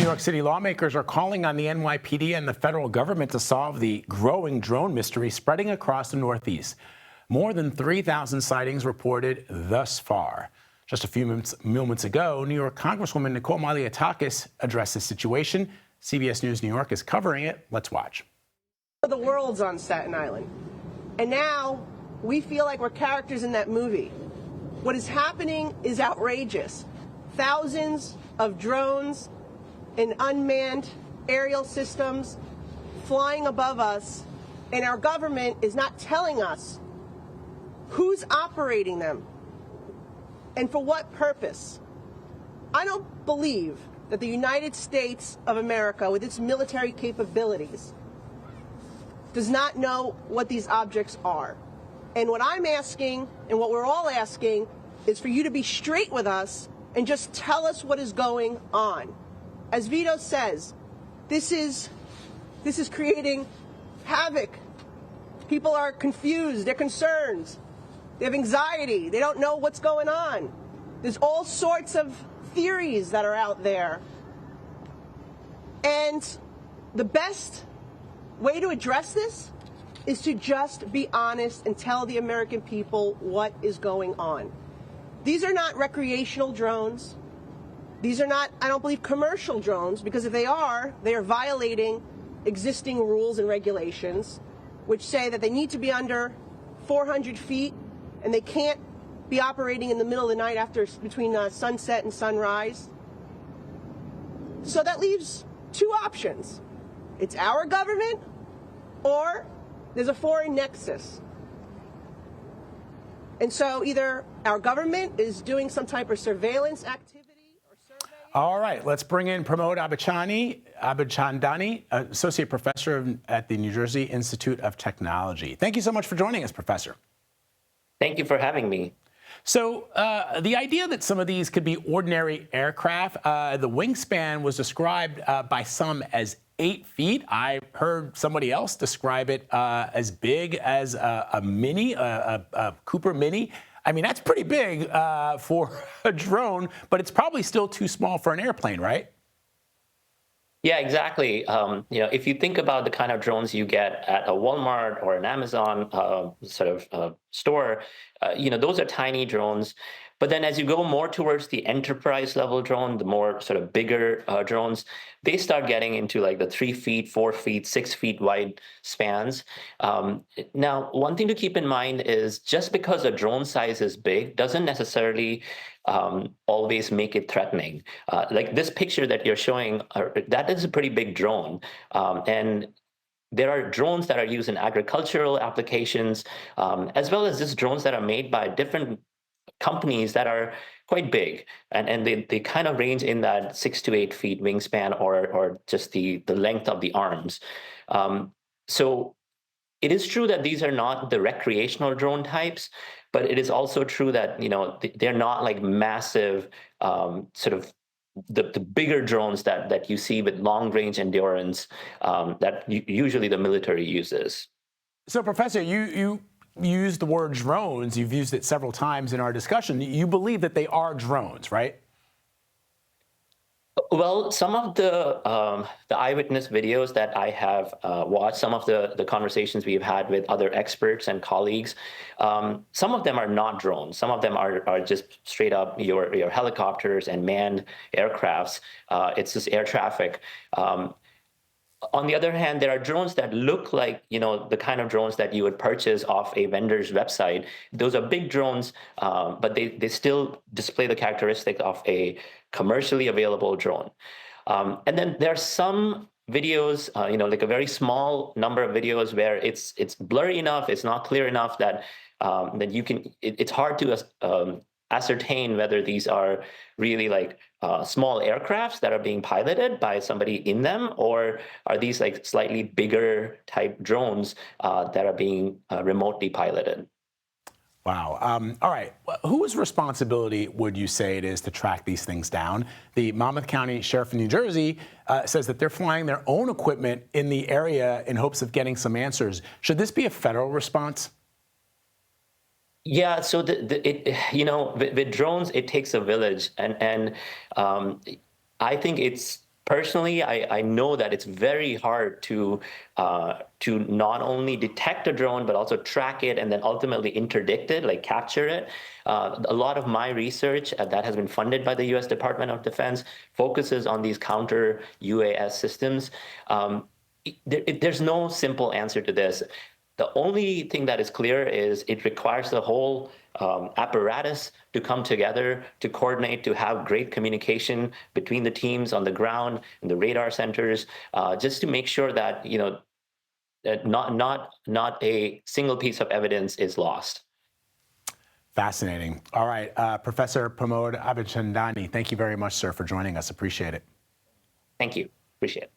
York City lawmakers are calling on the NYPD and the federal government to solve the growing drone mystery spreading across the Northeast. More than 3,000 sightings reported thus far. Just a few moments ago, New York Congresswoman Nicole Malliotakis addressed the situation. CBS News New York is covering it. Let's watch. The world's on Staten Island. And now we feel like we're characters in that movie. What is happening is outrageous. Thousands of drones and unmanned aerial systems flying above us, and our government is not telling us who's operating them and for what purpose. I don't believe that the United States of America, with its military capabilities, does not know what these objects are. And what I'm asking, and what we're all asking, is for you to be straight with us and just tell us what is going on. As Vito says, this is creating havoc. People are confused, they're concerned, they have anxiety, they don't know what's going on. There's all sorts of theories that are out there. And the best way to address this is to just be honest and tell the American people what is going on. These are not recreational drones. These are not, I don't believe, commercial drones, because if they are violating existing rules and regulations, which say that they need to be under 400 feet and they can't be operating in the middle of the night between sunset and sunrise. So that leaves two options. It's our government, or there's a foreign nexus. And so either our government is doing some type of surveillance activity or survey. All right, let's bring in Pramod Abichandani, Associate Professor at the New Jersey Institute of Technology. Thank you so much for joining us, Professor. Thank you for having me. So the idea that some of these could be ordinary aircraft, the wingspan was described by some as 8 feet. I heard somebody else describe it as big as a Mini, a Cooper Mini. I mean, that's pretty big for a drone, but it's probably still too small for an airplane, right? Yeah, exactly. If you think about the kind of drones you get at a Walmart or an Amazon store, those are tiny drones. But then as you go more towards the enterprise level drone, the more sort of bigger drones, they start getting into like the 3 feet, 4 feet, 6 feet wide spans. Now, one thing to keep in mind is just because a drone size is big doesn't necessarily always make it threatening. Like this picture that you're showing, that is a pretty big drone. And there are drones that are used in agricultural applications, as well as just drones that are made by different companies that are quite big, and they kind of range in that 6 to 8 feet wingspan, or just the length of the arms. So it is true that these are not the recreational drone types, but it is also true that they're not like massive the bigger drones that you see with long range endurance that usually the military uses. So, Professor, you used the word drones. You've used it several times in our discussion. You believe that they are drones, right? Well, some of the eyewitness videos that I have watched, some of the conversations we've had with other experts and colleagues, some of them are not drones. Some of them are just straight up your helicopters and manned aircrafts. It's just air traffic. On the other hand, there are drones that look like, the kind of drones that you would purchase off a vendor's website. Those are big drones, but they still display the characteristic of a commercially available drone. And then there are some videos, like a very small number of videos where it's blurry enough, it's not clear enough that you can. It's hard to ascertain whether these are really like small aircrafts that are being piloted by somebody in them, or are these like slightly bigger type drones that are being remotely piloted. Wow. All right. Whose responsibility would you say it is to track these things down? The Monmouth County Sheriff in New Jersey says that they're flying their own equipment in the area in hopes of getting some answers. Should this be a federal response? Yeah, so with drones, it takes a village, and I think it's Personally, I know that it's very hard to not only detect a drone but also track it and then ultimately interdict it, like capture it. A lot of my research that has been funded by the U.S. Department of Defense focuses on these counter UAS systems. There's no simple answer to this. The only thing that is clear is it requires the whole apparatus to come together, to coordinate, to have great communication between the teams on the ground and the radar centers, just to make sure that that not a single piece of evidence is lost. Fascinating. All right, Professor Pramod Abichandani, thank you very much, sir, for joining us. Appreciate it. Thank you. Appreciate it.